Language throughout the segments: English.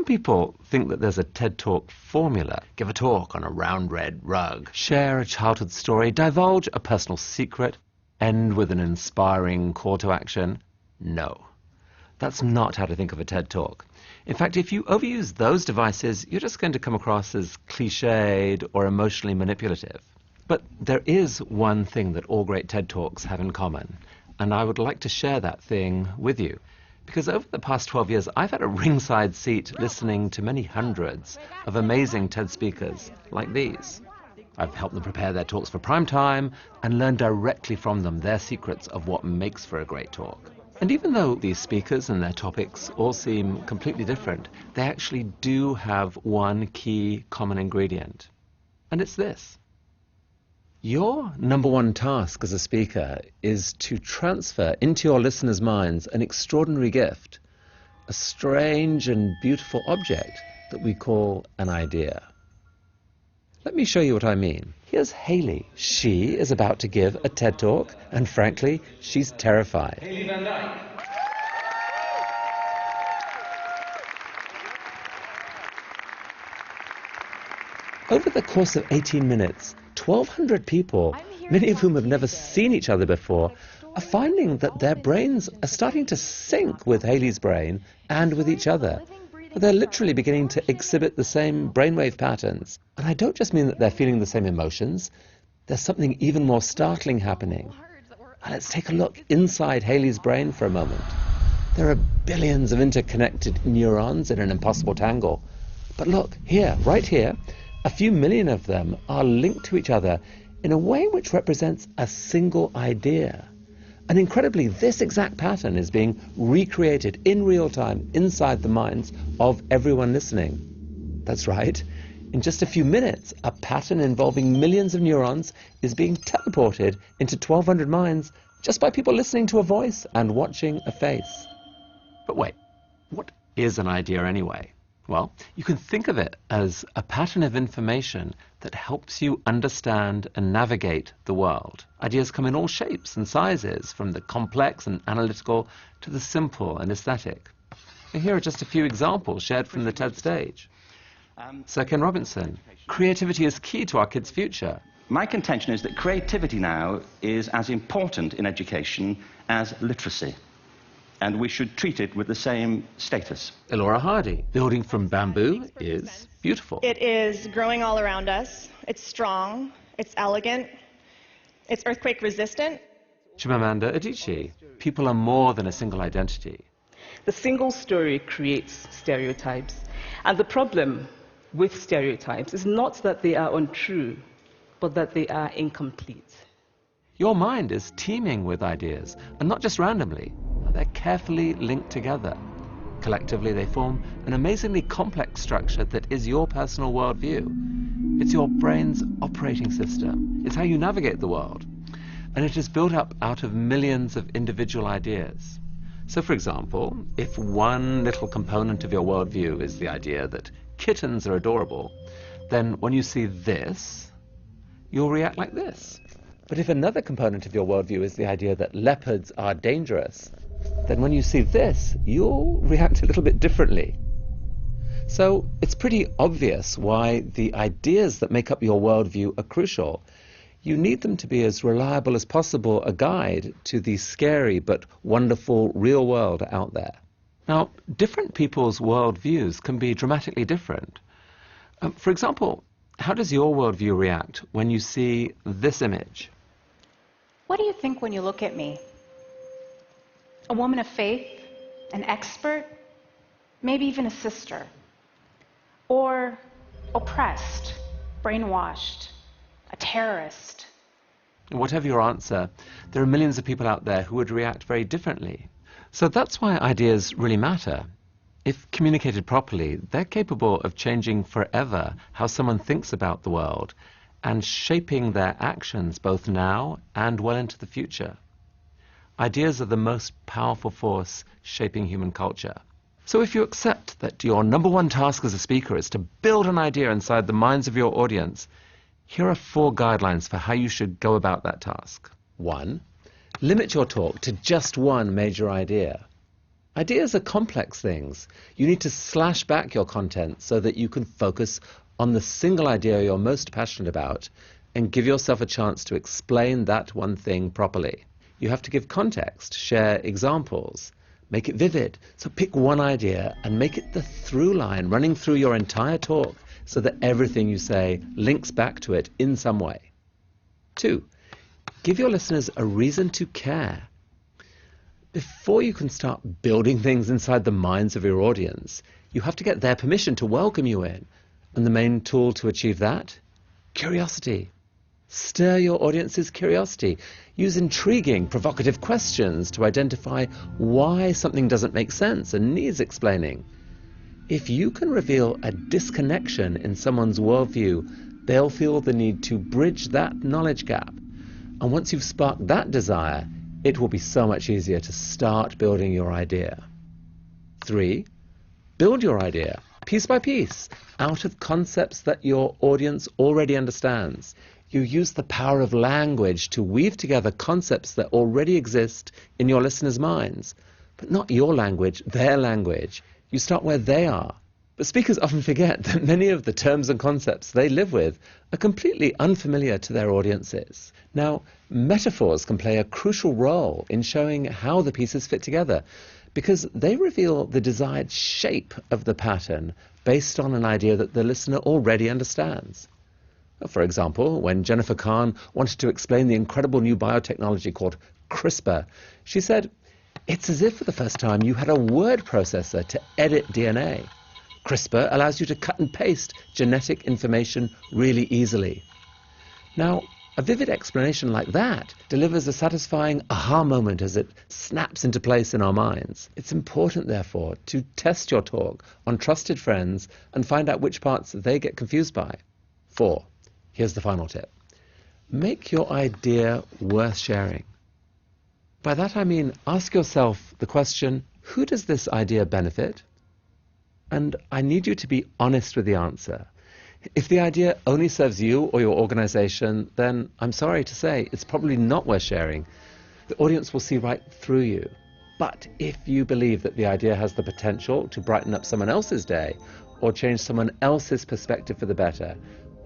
Some people think that there's a TED Talk formula. Give a talk on a round red rug, share a childhood story, divulge a personal secret, end with an inspiring call to action. No, that's not how to think of a TED Talk. In fact, if you overuse those devices, you're just going to come across as cliched or emotionally manipulative. But there is one thing that all great TED Talks have in common, and I would like to share that thing with you. Because over the past 12 years, I've had a ringside seat listening to many hundreds of amazing TED speakers like these. I've helped them prepare their talks for prime time and learn directly from them their secrets of what makes for a great talk. And even though these speakers and their topics all seem completely different, they actually do have one key common ingredient. And it's this. Your number one task as a speaker is to transfer into your listeners' minds an extraordinary gift, a strange and beautiful object that we call an idea. Let me show you what I mean. Here's Hayley. She is about to give a TED Talk, and frankly, she's terrified. Hayley Van Dyke. Over the course of 18 minutes, 1,200 people, many of whom have never seen each other before, are finding that their brains are starting to sync with Hayley's brain and with each other. They're literally beginning to exhibit the same brainwave patterns. And I don't just mean that they're feeling the same emotions. There's something even more startling happening. Now let's take a look inside Hayley's brain for a moment. There are billions of interconnected neurons in an impossible tangle. But look, here, right here, a few million of them are linked to each other in a way which represents a single idea. And incredibly, this exact pattern is being recreated in real time inside the minds of everyone listening. That's right. In just a few minutes, a pattern involving millions of neurons is being teleported into 1,200 minds just by people listening to a voice and watching a face. But wait, what is an idea anyway? Well, you can think of it as a pattern of information that helps you understand and navigate the world. Ideas come in all shapes and sizes, from the complex and analytical to the simple and aesthetic. And here are just a few examples shared from the TED stage. Sir Ken Robinson, creativity is key to our kids' future. My contention is that creativity now is as important in education as literacy, and we should treat it with the same status. Elora Hardy, building from bamboo is beautiful. It is growing all around us. It's strong. It's elegant. It's earthquake resistant. Chimamanda Adichie, people are more than a single identity. The single story creates stereotypes. And the problem with stereotypes is not that they are untrue, but that they are incomplete. Your mind is teeming with ideas, and not just randomly. They're carefully linked together. Collectively, they form an amazingly complex structure that is your personal worldview. It's your brain's operating system. It's how you navigate the world. And it is built up out of millions of individual ideas. So, for example, if one little component of your worldview is the idea that kittens are adorable, then when you see this, you'll react like this. But if another component of your worldview is the idea that leopards are dangerous, then when you see this, you'll react a little bit differently. So it's pretty obvious why the ideas that make up your worldview are crucial. You need them to be as reliable as possible a guide to the scary but wonderful real world out there. Now, different people's worldviews can be dramatically different. For example, how does your worldview react when you see this image? What do you think when you look at me? A woman of faith, an expert, maybe even a sister, or oppressed, brainwashed, a terrorist? Whatever your answer, there are millions of people out there who would react very differently. So that's why ideas really matter. If communicated properly, they're capable of changing forever how someone thinks about the world and shaping their actions both now and well into the future. Ideas are the most powerful force shaping human culture. So if you accept that your number one task as a speaker is to build an idea inside the minds of your audience, here are 4 guidelines for how you should go about that task. 1. Limit your talk to just one major idea. Ideas are complex things. You need to slash back your content so that you can focus on the single idea you're most passionate about and give yourself a chance to explain that one thing properly. You have to give context, share examples, make it vivid. So pick one idea and make it the through line running through your entire talk so that everything you say links back to it in some way. 2, give your listeners a reason to care. Before you can start building things inside the minds of your audience, you have to get their permission to welcome you in. And the main tool to achieve that? Curiosity. Stir your audience's curiosity. Use intriguing, provocative questions to identify why something doesn't make sense and needs explaining. If you can reveal a disconnection in someone's worldview, they'll feel the need to bridge that knowledge gap. And once you've sparked that desire, it will be so much easier to start building your idea. 3, build your idea, piece by piece, out of concepts that your audience already understands. You use the power of language to weave together concepts that already exist in your listeners' minds. But not your language, their language. You start where they are. But speakers often forget that many of the terms and concepts they live with are completely unfamiliar to their audiences. Now, metaphors can play a crucial role in showing how the pieces fit together because they reveal the desired shape of the pattern based on an idea that the listener already understands. For example, when Jennifer Kahn wanted to explain the incredible new biotechnology called CRISPR, she said, "It's as if for the first time you had a word processor to edit DNA. CRISPR allows you to cut and paste genetic information really easily." Now, a vivid explanation like that delivers a satisfying aha moment as it snaps into place in our minds. It's important, therefore, to test your talk on trusted friends and find out which parts they get confused by. 4, here's the final tip. Make your idea worth sharing. By that I mean ask yourself the question, who does this idea benefit? And I need you to be honest with the answer. If the idea only serves you or your organization, then I'm sorry to say it's probably not worth sharing. The audience will see right through you. But if you believe that the idea has the potential to brighten up someone else's day, or change someone else's perspective for the better,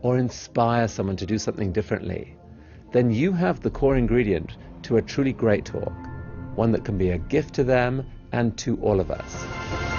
or inspire someone to do something differently, then you have the core ingredient to a truly great talk, one that can be a gift to them and to all of us.